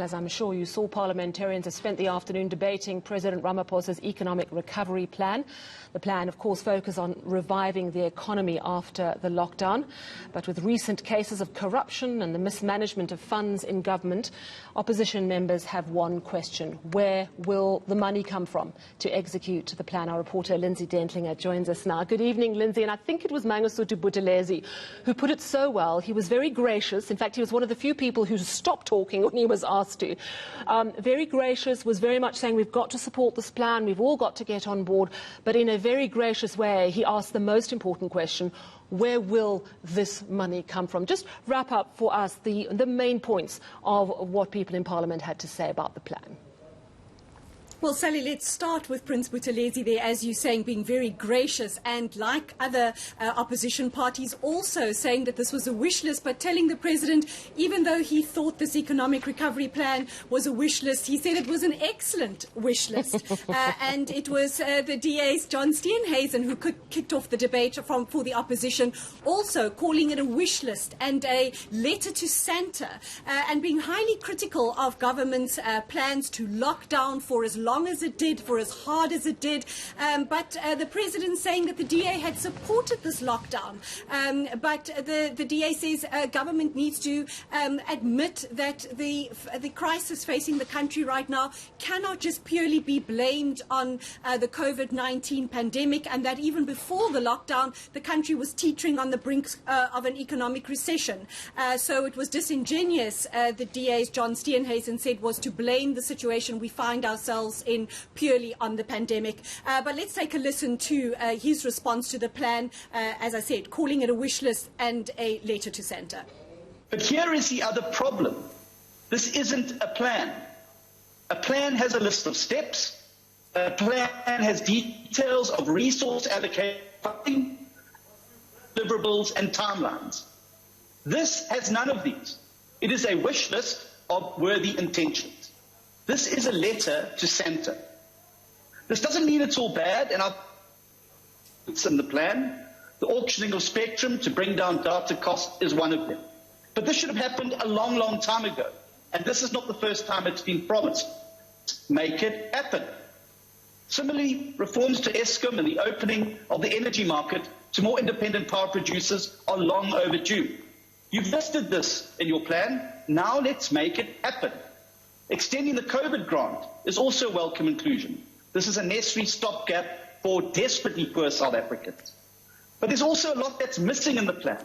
as I'm sure you saw, parliamentarians have spent the afternoon debating President Ramaphosa's economic recovery plan. The plan, of course, focuses on reviving the economy after the lockdown. But with recent cases of corruption and the mismanagement of funds in government, opposition members have one question: where will the money come from to execute the plan? Our reporter Lindsay Dentlinger joins us now. Good evening, Lindsay. And I think it was Mangosuthu Buthelezi who put it so well. He was very gracious. In fact, he was one of the few people who stopped talking when he was asked to. Very gracious, was very much saying we've got to support this plan, we've all got to get on board. But in a very gracious way, he asked the most important question: where will this money come from? Just wrap up for us the main points of what people in Parliament had to say about the plan. Well, Sally, let's start with Prince Buthelezi there, as you're saying, being very gracious, and like other opposition parties, also saying that this was a wish list, but telling the President, even though he thought this economic recovery plan was a wish list, he said it was an excellent wish list. And it was the DA's John Steenhuisen who kicked off the debate for the opposition, also calling it a wish list and a letter to Santa, and being highly critical of government's plans to lock down for as long as it did, for as hard as it did. But the President saying that the DA had supported this lockdown. But the DA says government needs to admit that the crisis facing the country right now cannot just purely be blamed on the COVID-19 pandemic, and that even before the lockdown, the country was teetering on the brink of an economic recession. So it was disingenuous, the DA's John Steenhuisen said, was to blame the situation we find ourselves in purely on the pandemic. But let's take a listen to his response to the plan, as I said, calling it a wish list and a letter to Santa. But here is the other problem. This isn't a plan. A plan has a list of steps. A plan has details of resource allocation, deliverables and timelines. This has none of these. It is a wish list of worthy intentions. This is a letter to Santa. This doesn't mean it's all bad, and it's in the plan. The auctioning of spectrum to bring down data cost is one of them. But this should have happened a long, long time ago, and this is not the first time it's been promised. Make it happen. Similarly, reforms to Eskom and the opening of the energy market to more independent power producers are long overdue. You've listed this in your plan. Now let's make it happen. Extending the COVID grant is also a welcome inclusion. This is a necessary stopgap for desperately poor South Africans. But there's also a lot that's missing in the plan,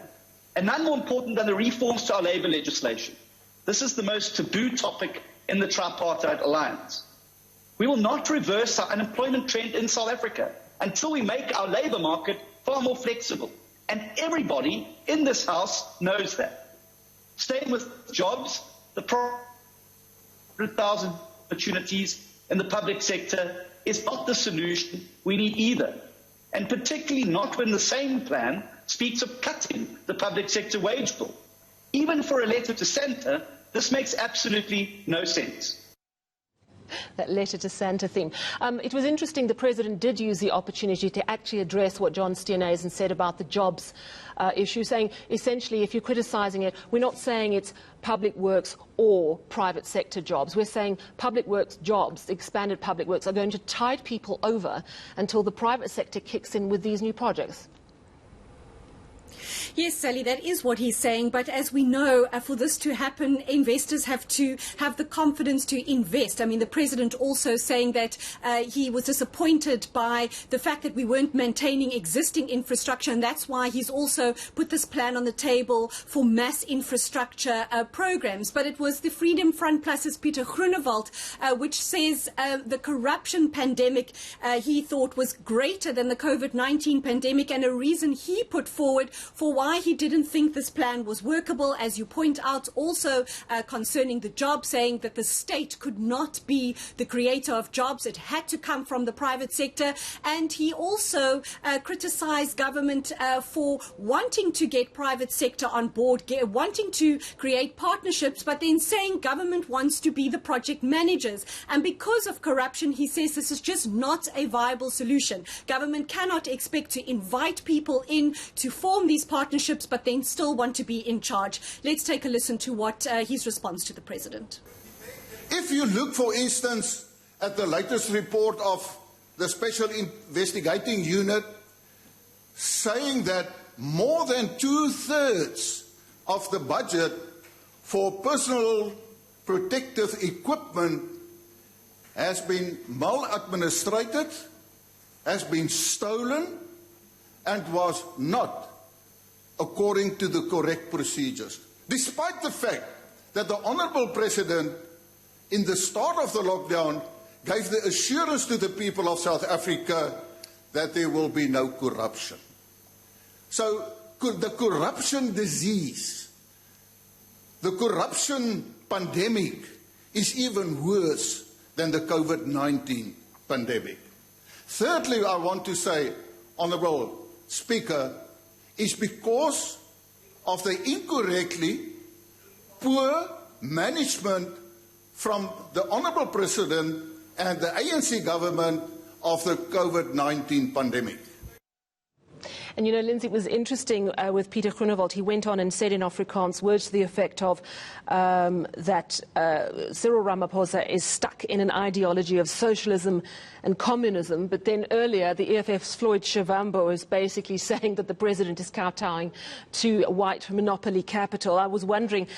and none more important than the reforms to our labour legislation. This is the most taboo topic in the tripartite alliance. We will not reverse our unemployment trend in South Africa until we make our labour market far more flexible. And everybody in this House knows that. Staying with jobs, the 100,000 opportunities in the public sector is not the solution we need either, and particularly not when the same plan speaks of cutting the public sector wage bill. Even for a letter to Santa, this makes absolutely no sense. That letter to Santa theme. It was interesting, the President did use the opportunity to actually address what John Steenhuisen said about the jobs issue, saying essentially if you're criticising it, we're not saying it's public works or private sector jobs. We're saying public works jobs, expanded public works, are going to tide people over until the private sector kicks in with these new projects. Yes, Sally, that is what he's saying. But as we know, for this to happen, investors have to have the confidence to invest. I mean, the President also saying that he was disappointed by the fact that we weren't maintaining existing infrastructure, and that's why he's also put this plan on the table for mass infrastructure programs. But it was the Freedom Front Plus's Peter Groenewald, which says the corruption pandemic he thought was greater than the COVID-19 pandemic, and a reason he put forward for why he didn't think this plan was workable, as you point out, also concerning the jobs, saying that the state could not be the creator of jobs. It had to come from the private sector. And he also criticized government for wanting to get private sector on board, wanting to create partnerships, but then saying government wants to be the project managers. And because of corruption, he says this is just not a viable solution. Government cannot expect to invite people in to form these partnerships, but then still want to be in charge. Let's take a listen to what his response to the President. If you look, for instance, at the latest report of the Special Investigating Unit, saying that more than 2/3 of the budget for personal protective equipment has been maladministrated, has been stolen, and was not according to the correct procedures. Despite the fact that the Honourable President, in the start of the lockdown, gave the assurance to the people of South Africa that there will be no corruption. So the corruption disease, the corruption pandemic is even worse than the COVID-19 pandemic. Thirdly, I want to say, Honourable Speaker, is because of the incorrectly poor management from the Honourable President and the ANC government of the COVID-19 pandemic. And you know, Lindsay, it was interesting with Peter Groenewald. He went on and said in Afrikaans words to the effect of that Cyril Ramaphosa is stuck in an ideology of socialism and communism. But then earlier, the EFF's Floyd Shivambu was basically saying that the president is kowtowing to white monopoly capital. I was wondering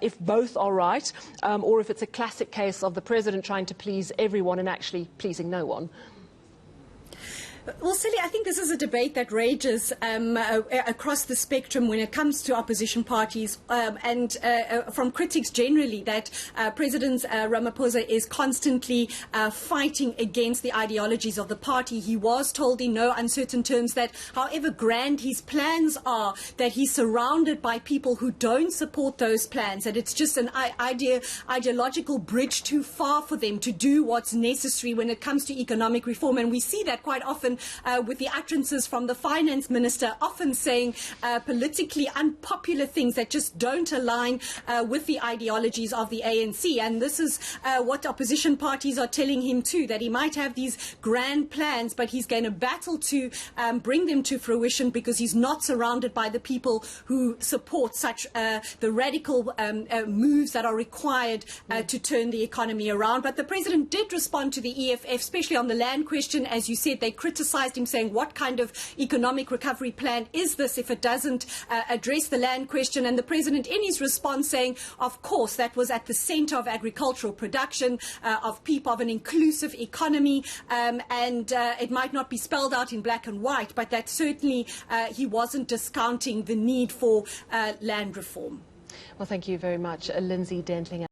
if both are right, or if it's a classic case of the president trying to please everyone and actually pleasing no one. Well, Sally, I think this is a debate that rages across the spectrum when it comes to opposition parties and from critics generally, that President Ramaphosa is constantly fighting against the ideologies of the party. He was told in no uncertain terms that however grand his plans are, that he's surrounded by people who don't support those plans, that it's just an ideological bridge too far for them to do what's necessary when it comes to economic reform. And we see that quite often with the utterances from the finance minister, often saying politically unpopular things that just don't align with the ideologies of the ANC. And this is what opposition parties are telling him too, that he might have these grand plans, but he's going to battle to bring them to fruition because he's not surrounded by the people who support such the radical moves that are required to turn the economy around. But the president did respond to the EFF, especially on the land question. As you said, they criticised him, saying, what kind of economic recovery plan is this if it doesn't address the land question? And the president, in his response, saying, of course, that was at the centre of agricultural production, of people, of an inclusive economy, and it might not be spelled out in black and white, but that certainly he wasn't discounting the need for land reform. Well, thank you very much, Lindsay Dentlinger.